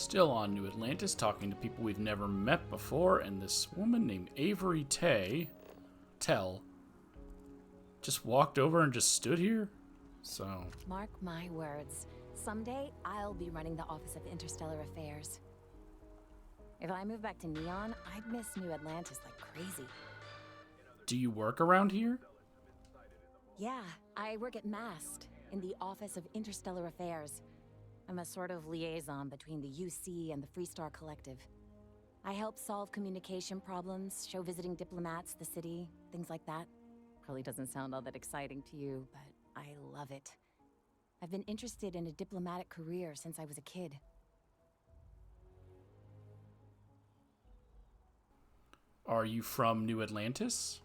Still on New Atlantis, talking to people we've never met before, and this woman named Avery Tell just walked over and just stood here. So, mark my words, someday I'll be running the Office of Interstellar Affairs. If I move back to Neon, I'd miss New Atlantis like crazy. do you work around here? Yeah, I work at MAST, in the Office of Interstellar Affairs. I'm a sort of liaison between the UC and the Freestar Collective. I help solve communication problems, show visiting diplomats the city, things like that. Probably doesn't sound all that exciting to you, but I love it. I've been interested in a diplomatic career since I was a kid. Are you from New Atlantis?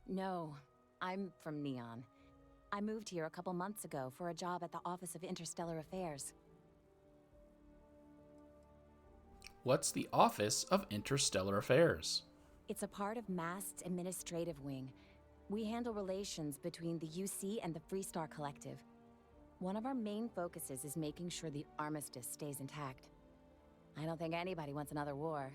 No, I'm from Neon. I moved here a couple months ago for a job at the Office of Interstellar Affairs. What's the Office of Interstellar Affairs? It's a part of MAST's administrative wing. We handle relations between the UC and the Freestar Collective. One of our main focuses is making sure the armistice stays intact. I don't think anybody wants another war.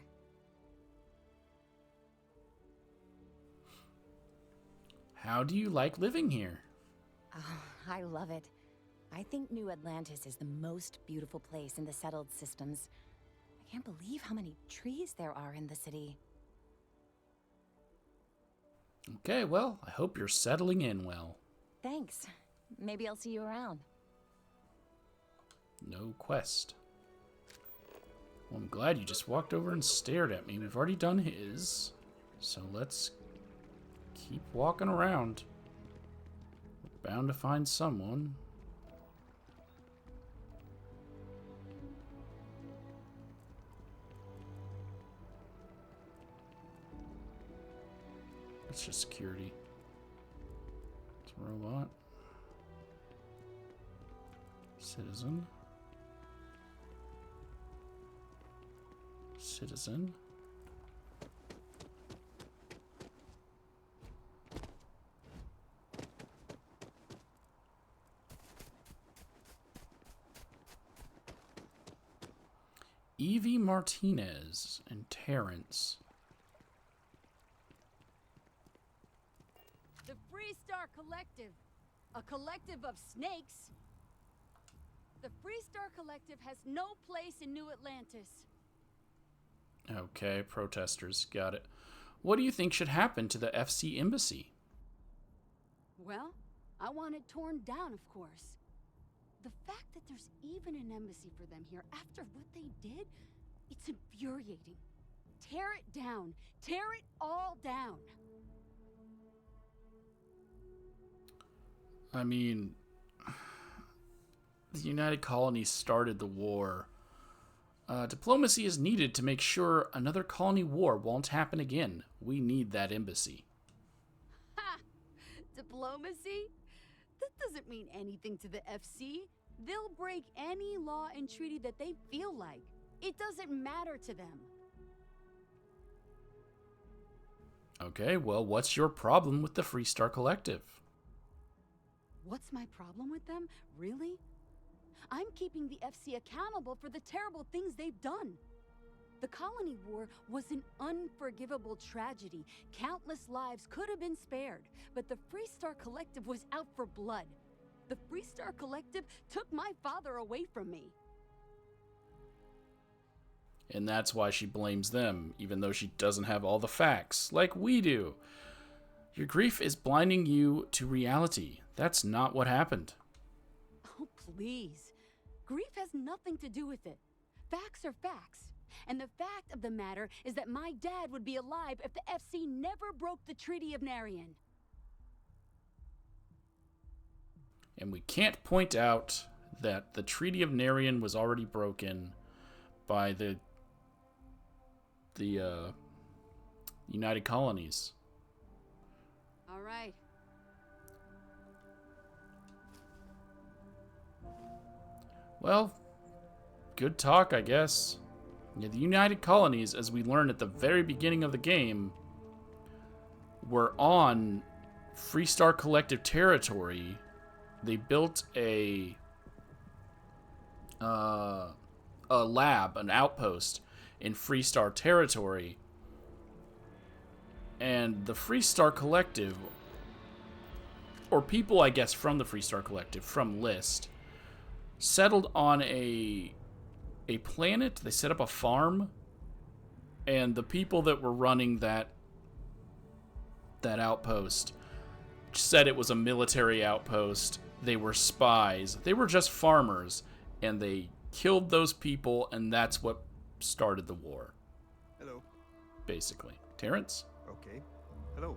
How do you like living here? Oh, I love it. I think New Atlantis is the most beautiful place in the settled systems. I can't believe how many trees there are in the city. Okay, well, I hope you're settling in well. Thanks. Maybe I'll see you around. No quest. Well, I'm glad you just walked over and stared at me. We've already done his, so let's keep walking around. We're bound to find someone. That's just security. It's a robot. Citizen. Citizen. Evie Martinez and Terrence. The Freestar Collective. A collective of snakes. The Freestar Collective has no place in New Atlantis. Okay, protesters. Got it. What do you think should happen to the FC embassy? Well, I want it torn down, of course. The fact that there's even an embassy for them here after what they did, it's infuriating. Tear it down. Tear it all down. I mean, the United Colonies started the war. Diplomacy is needed to make sure another colony war won't happen again. We need that embassy. Ha! Diplomacy? That doesn't mean anything to the FC. They'll break any law and treaty that they feel like. It doesn't matter to them. Okay, well, what's your problem with the Freestar Collective? What's my problem with them? Really? I'm keeping the FC accountable for the terrible things they've done. The Colony War was an unforgivable tragedy. Countless lives could have been spared, but the Freestar Collective was out for blood. The Freestar Collective took my father away from me. And that's why she blames them, even though she doesn't have all the facts, like we do. Your grief is blinding you to reality. That's not what happened. Oh, please. Grief has nothing to do with it. Facts are facts. And the fact of the matter is that my dad would be alive if the FC never broke the Treaty of Narian. And we can't point out that the Treaty of Narian was already broken by the United Colonies. All right. Well, good talk, I guess. Yeah, the United Colonies, as we learned at the very beginning of the game, were on Freestar Collective territory. They built a a lab, an outpost in Freestar territory. And the Freestar Collective, or people, I guess, from the Freestar Collective, from List, settled on a planet. They set up a farm, and the people that were running that outpost said it was a military outpost. They were spies. They were just farmers, and they killed those people, and that's what started the war. Hello. Basically. Terrence? Okay. Hello.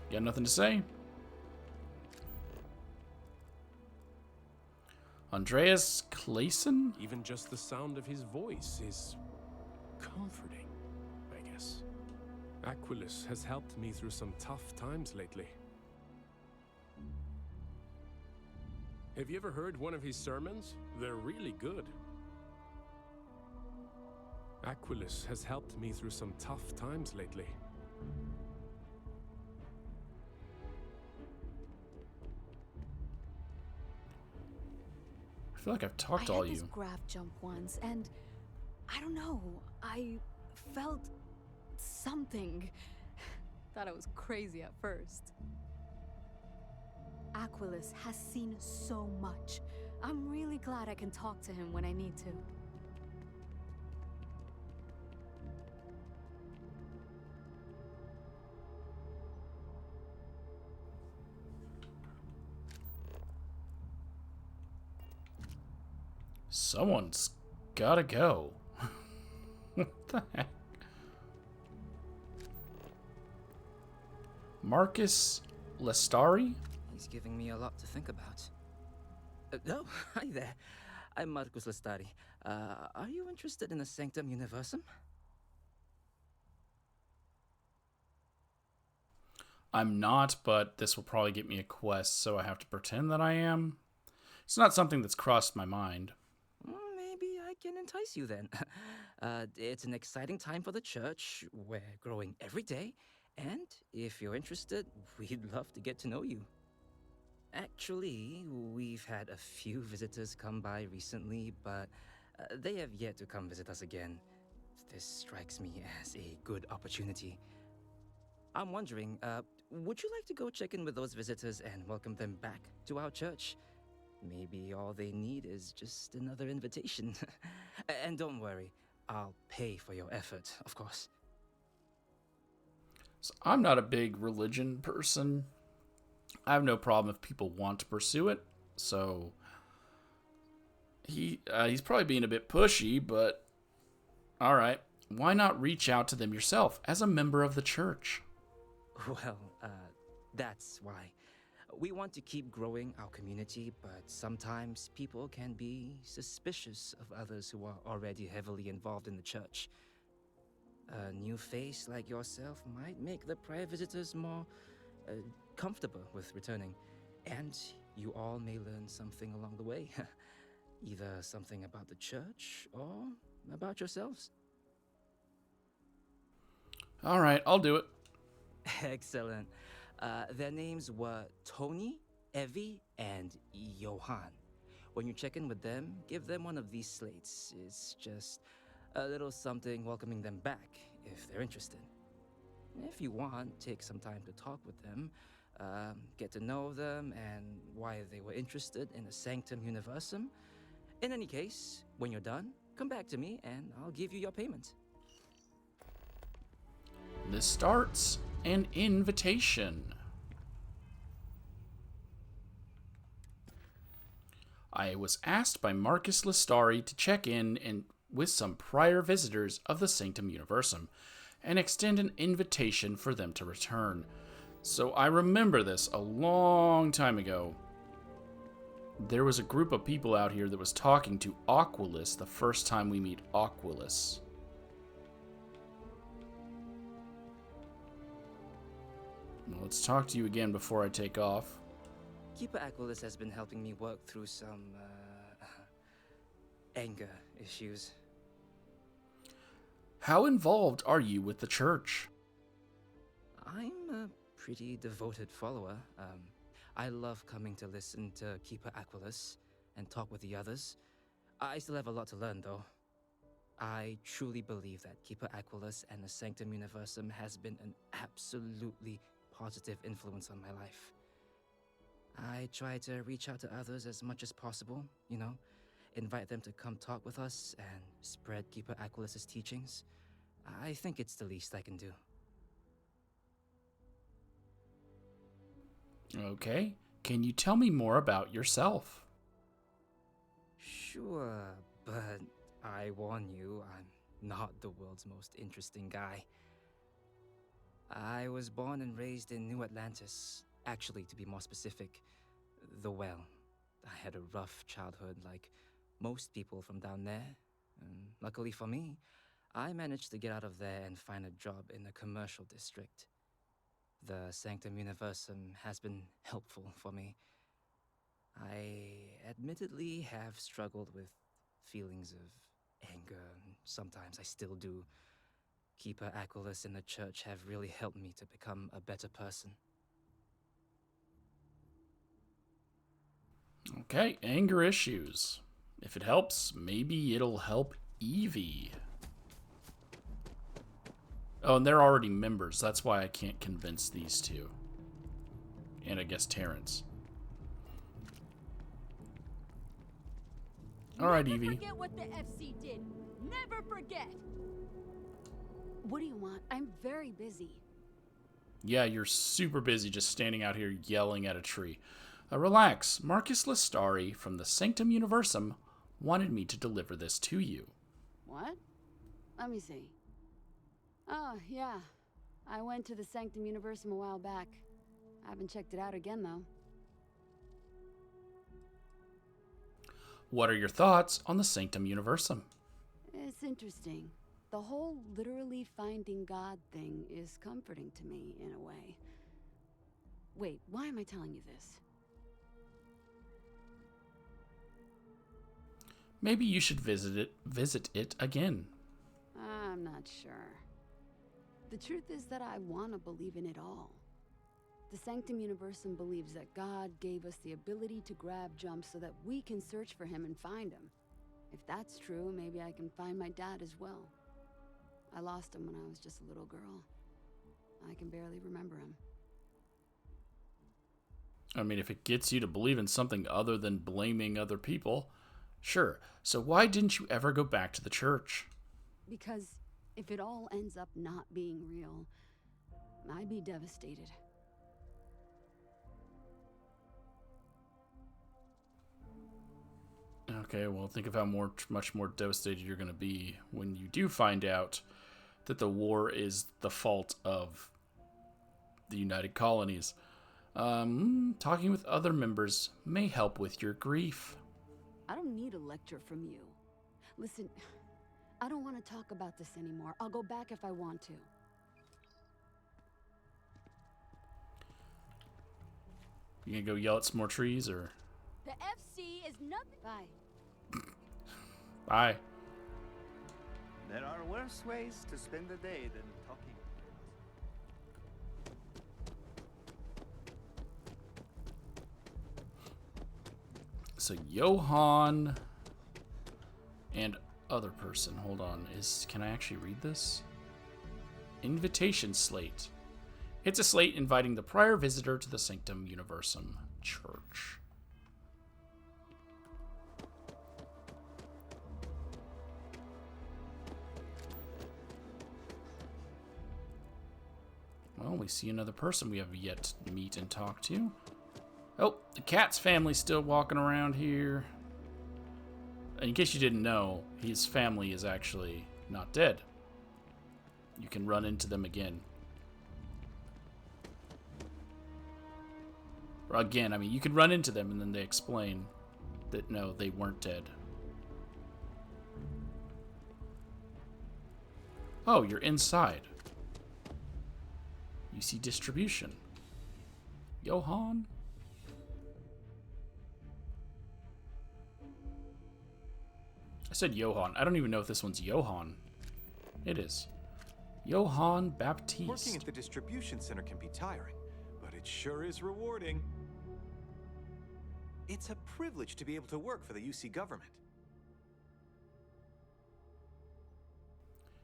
You got nothing to say? Andreas Clayson? Even just the sound of his voice is comforting, I guess. Aquilus has helped me through some tough times lately. Have you ever heard one of his sermons? They're really good. Aquilus has helped me through some tough times lately. I feel like I've talked to all I had you. this graph jump once, and I don't know, I felt something. Thought I was crazy at first. Aquilus has seen so much. I'm really glad I can talk to him when I need to. Someone's gotta go. What the heck? Marcus Lestari? He's giving me a lot to think about. Oh, hi there. I'm Marcus Lestari. Are you interested in the Sanctum Universum? I'm not, but this will probably get me a quest, so I have to pretend that I am. It's not something that's crossed my mind. Maybe I can entice you then. It's an exciting time for the church. We're growing every day. And if you're interested, we'd love to get to know you. Actually, we've had a few visitors come by recently, but they have yet to come visit us again. This strikes me as a good opportunity. I'm wondering, would you like to go check in with those visitors and welcome them back to our church? Maybe all they need is just another invitation. And don't worry, I'll pay for your effort, of course. So I'm not a big religion person. I have no problem if people want to pursue it. So he's probably being a bit pushy, but all right. Why not reach out to them yourself as a member of the church? Well, that's why. We want to keep growing our community, but sometimes people can be suspicious of others who are already heavily involved in the church. A new face like yourself might make the prior visitors more comfortable with returning. And you all may learn something along the way. Either something about the church or about yourselves. All right, I'll do it. Excellent. Their names were Tony, Evie, and Johan. When you check in with them, give them one of these slates. It's just a little something welcoming them back, if they're interested. If you want, take some time to talk with them, get to know them, and why they were interested in the Sanctum Universum. In any case, when you're done, come back to me, and I'll give you your payment. This starts an invitation. I was asked by Marcus Lestari to check in and with some prior visitors of the Sanctum Universum and extend an invitation for them to return. So I remember this a long time ago. There was a group of people out here that was talking to Aquilus the first time we meet Aquilus. Well, let's talk to you again before I take off. Keeper Aquilus has been helping me work through some, anger issues. How involved are you with the church? I'm a pretty devoted follower. I love coming to listen to Keeper Aquilus and talk with the others. I still have a lot to learn, though. I truly believe that Keeper Aquilus and the Sanctum Universum has been an absolutely positive influence on my life. I try to reach out to others as much as possible, invite them to come talk with us and spread Keeper Aquilus's teachings. I think it's the least I can do. Okay. Can you tell me more about yourself? Sure, but I warn you, I'm not the world's most interesting guy. I was born and raised in New Atlantis. Actually, to be more specific, the Well. I had a rough childhood like most people from down there. And luckily for me, I managed to get out of there and find a job in the commercial district. The Sanctum Universum has been helpful for me. I admittedly have struggled with feelings of anger, and sometimes I still do. Keeper Aquilus and the church have really helped me to become a better person. Okay, anger issues. If it helps, maybe it'll help Evie. Oh, and they're already members. That's why I can't convince these two. And I guess Terrence. All right, Evie. Never forget what the FC did. Never forget. What do you want? I'm very busy. Yeah, you're super busy just standing out here yelling at a tree. Relax. Marcus Lestari from the Sanctum Universum wanted me to deliver this to you. What? Let me see. Oh, yeah. I went to the Sanctum Universum a while back. I haven't checked it out again, though. What are your thoughts on the Sanctum Universum? It's interesting. The whole literally finding God thing is comforting to me, in a way. Wait, why am I telling you this? Maybe you should visit it again. I'm not sure. The truth is that I want to believe in it all. The Sanctum Universum believes that God gave us the ability to grab jumps so that we can search for him and find him. If that's true, maybe I can find my dad as well. I lost him when I was just a little girl. I can barely remember him. I mean, if it gets you to believe in something other than blaming other people, sure. So why didn't you ever go back to the church? Because if it all ends up not being real, I'd be devastated. Okay, well, think of how much more devastated you're going to be when you do find out that the war is the fault of the United Colonies. Talking with other members may help with your grief. I don't need a lecture from you. Listen, I don't want to talk about this anymore. I'll go back if I want to. You gonna go yell at some more trees, or? The FC is nothing. Bye. Bye. There are worse ways to spend the day than talking. So Johann and other person. Hold on. Can I actually read this? Invitation slate. It's a slate inviting the prior visitor to the Sanctum Universum Church. Well, we see another person we have yet to meet and talk to. Oh, the cat's family's still walking around here. And in case you didn't know, his family is actually not dead. You can run into them again. Or again, I mean, you can run into them and then they explain that no, they weren't dead. Oh, you're inside. You see distribution. Johann? I said Johann. I don't even know if this one's Johann. It is. Johann Baptiste. Working at the distribution center can be tiring, but it sure is rewarding. It's a privilege to be able to work for the UC government.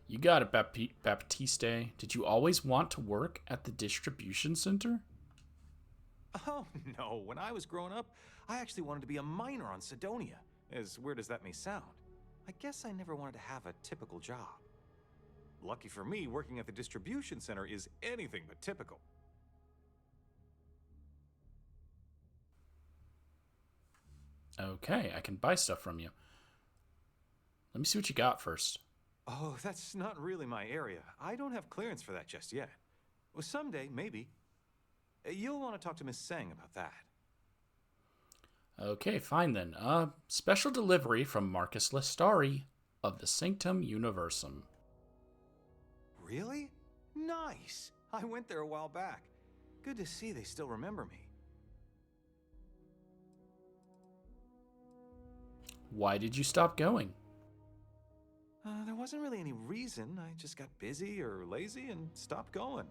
You got it, Baptiste. Did you always want to work at the distribution center? Oh, no. When I was growing up, I actually wanted to be a miner on Sidonia. As weird as that may sound. I guess I never wanted to have a typical job. Lucky for me, working at the distribution center is anything but typical. Okay, I can buy stuff from you. Let me see what you got first. Oh, that's not really my area. I don't have clearance for that just yet. Well, someday, maybe. You'll want to talk to Miss Sang about that. Okay, fine then. Special delivery from Marcus Lestari of the Sanctum Universum. Really? Nice! I went there a while back. Good to see they still remember me. Why did you stop going? There wasn't really any reason. I just got busy or lazy and stopped going.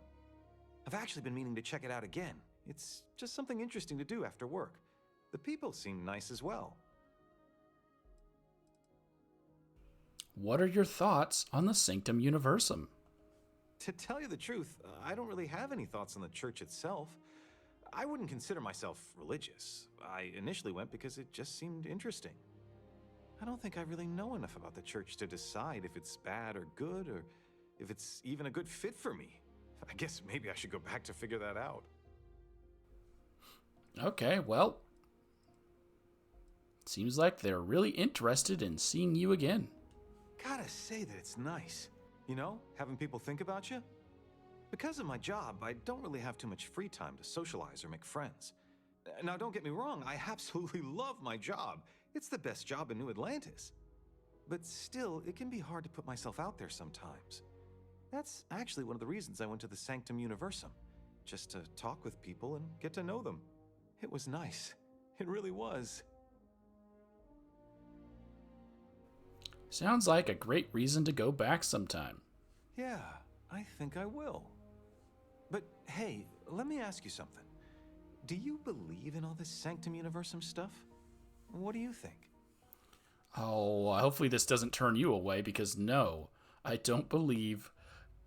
I've actually been meaning to check it out again. It's just something interesting to do after work. The people seem nice as well. What are your thoughts on the Sanctum Universum? To tell you the truth, I don't really have any thoughts on the church itself. I wouldn't consider myself religious. I initially went because it just seemed interesting. I don't think I really know enough about the church to decide if it's bad or good, or if it's even a good fit for me. I guess maybe I should go back to figure that out. Okay, well, seems like they're really interested in seeing you again. Gotta say that it's nice. You know, having people think about you. Because of my job, I don't really have too much free time to socialize or make friends. Now, don't get me wrong, I absolutely love my job. It's the best job in New Atlantis. But still, it can be hard to put myself out there sometimes. That's actually one of the reasons I went to the Sanctum Universum. Just to talk with people and get to know them. It was nice. It really was. Sounds like a great reason to go back sometime. Yeah, I think I will. But hey, let me ask you something. Do you believe in all this Sanctum Universum stuff? What do you think? Oh, hopefully this doesn't turn you away, because no, I don't believe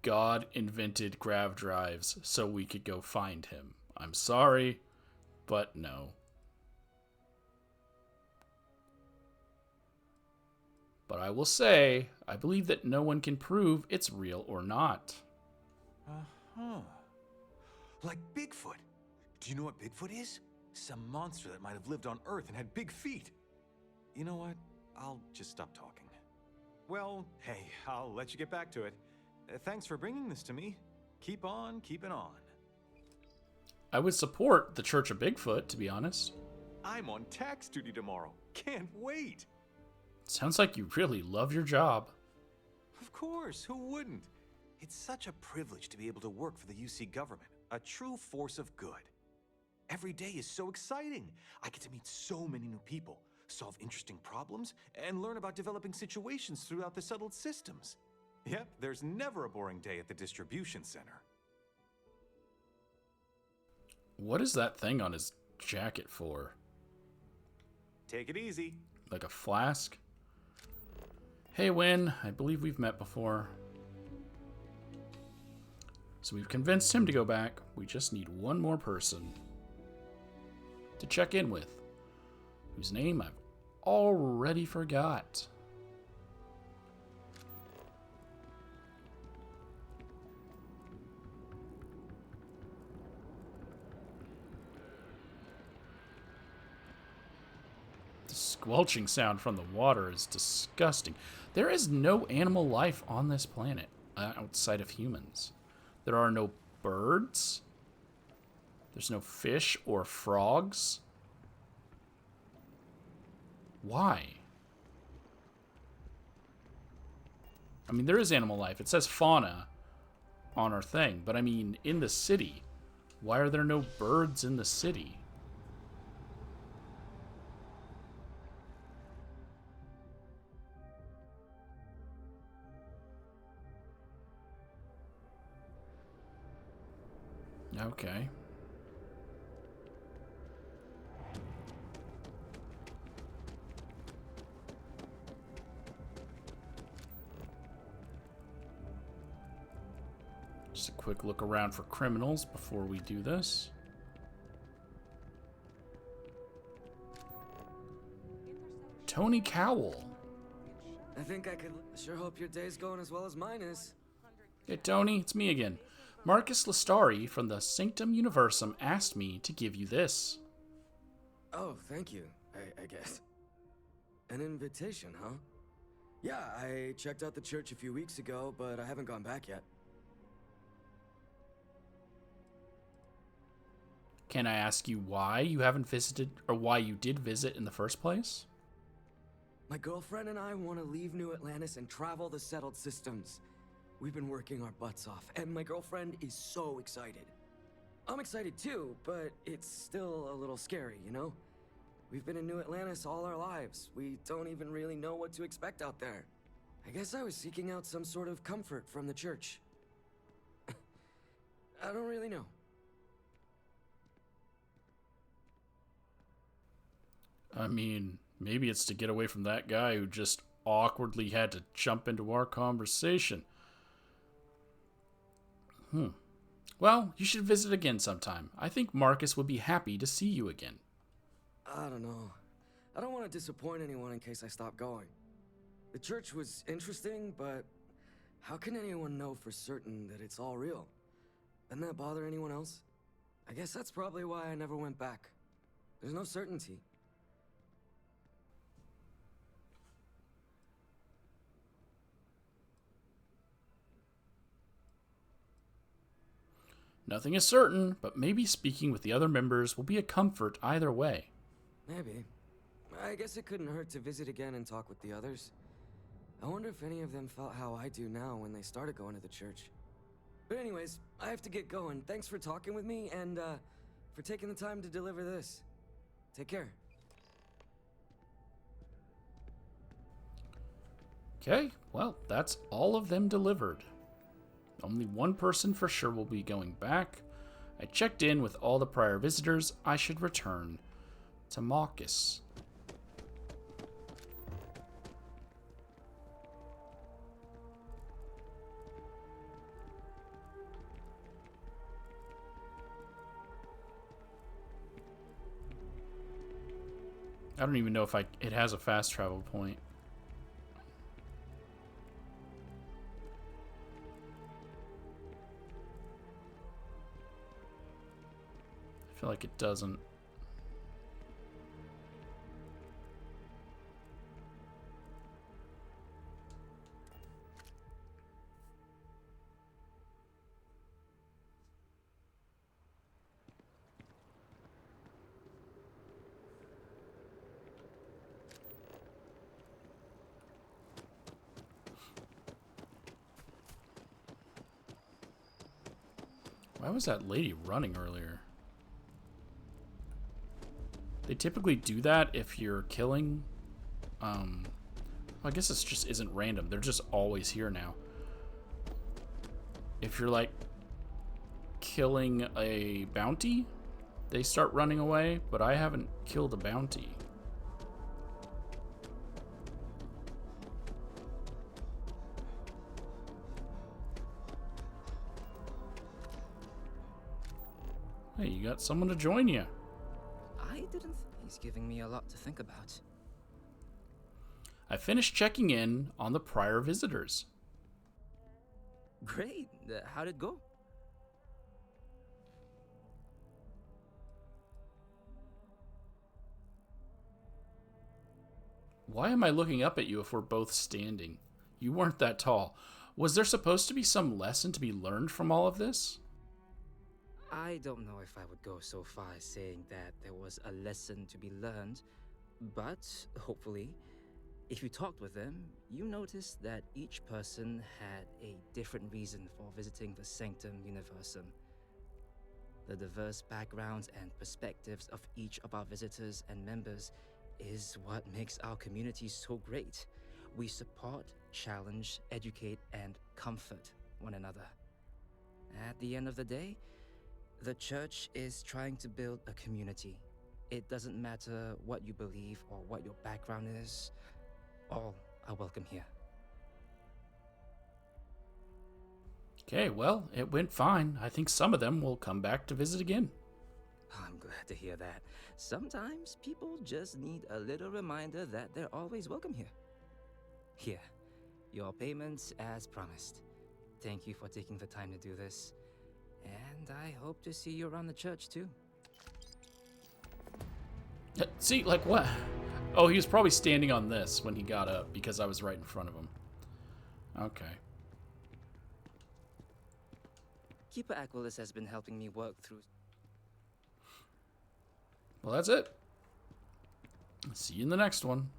God invented grav drives so we could go find him. I'm sorry, but no. But I will say, I believe that no one can prove it's real or not. Uh-huh. Like Bigfoot. Do you know what Bigfoot is? Some monster that might have lived on Earth and had big feet. You know what? I'll just stop talking. Well, hey, I'll let you get back to it. Thanks for bringing this to me. Keep on keeping on. I would support the Church of Bigfoot, to be honest. I'm on tax duty tomorrow. Can't wait. Sounds like you really love your job. Of course, who wouldn't? It's such a privilege to be able to work for the UC government, a true force of good. Every day is so exciting. I get to meet so many new people, solve interesting problems, and learn about developing situations throughout the settled systems. Yep, there's never a boring day at the distribution center. What is that thing on his jacket for? Take it easy. Like a flask? Hey, Wynn, I believe we've met before. So we've convinced him to go back. We just need one more person to check in with, whose name I've already forgot. The squelching sound from the water is disgusting. There is no animal life on this planet outside of humans. There are no birds. There's no fish or frogs. Why? I mean, there is animal life. It says fauna on our thing, but I mean, in the city, why are there no birds in the city? Okay. Just a quick look around for criminals before we do this. Tony Cowell. I think I could sure hope your day's going as well as mine is. Hey, Tony, it's me again. Marcus Lestari from the Sanctum Universum asked me to give you this. Oh, thank you, I guess. An invitation, huh? Yeah, I checked out the church a few weeks ago, but I haven't gone back yet. Can I ask you why you haven't visited, or why you did visit in the first place? My girlfriend and I want to leave New Atlantis and travel the settled systems. We've been working our butts off, and my girlfriend is so excited. I'm excited too, but it's still a little scary, you know? We've been in New Atlantis all our lives. We don't even really know what to expect out there. I guess I was seeking out some sort of comfort from the church. I don't really know. I mean, maybe it's to get away from that guy who just awkwardly had to jump into our conversation. Well, you should visit again sometime. I think Marcus would be happy to see you again. I don't know. I don't want to disappoint anyone in case I stop going. The church was interesting, but how can anyone know for certain that it's all real? Doesn't that bother anyone else? I guess that's probably why I never went back. There's no certainty. Nothing is certain, but maybe speaking with the other members will be a comfort either way. Maybe. I guess it couldn't hurt to visit again and talk with the others. I wonder if any of them felt how I do now when they started going to the church. But anyways, I have to get going. Thanks for talking with me and for taking the time to deliver this. Take care. Okay, well, that's all of them delivered. Only one person for sure will be going back. I checked in with all the prior visitors. I should return to Marcus. I don't even know if it has a fast travel point. I feel like it doesn't. Why was that lady running earlier? They typically do that if you're killing. I guess this just isn't random. They're just always here now. If you're like killing a bounty, they start running away, but I haven't killed a bounty. Hey, you got someone to join you. I didn't. He's giving me a lot to think about. I finished checking in on the prior visitors. Great. How'd it go? Why am I looking up at you if we're both standing? You weren't that tall. Was there supposed to be some lesson to be learned from all of this? I don't know if I would go so far as saying that there was a lesson to be learned, but hopefully, if you talked with them, you noticed that each person had a different reason for visiting the Sanctum Universum. The diverse backgrounds and perspectives of each of our visitors and members is what makes our community so great. We support, challenge, educate, and comfort one another. At the end of the day, the church is trying to build a community. It doesn't matter what you believe or what your background is. All are welcome here. Okay, well, it went fine. I think some of them will come back to visit again. I'm glad to hear that. Sometimes people just need a little reminder that they're always welcome here. Here, your payments as promised. Thank you for taking the time to do this. And I hope to see you around the church too. See, like what? Oh, he was probably standing on this when he got up because I was right in front of him. Okay. Keeper Aquilus has been helping me work through... Well, that's it. See you in the next one.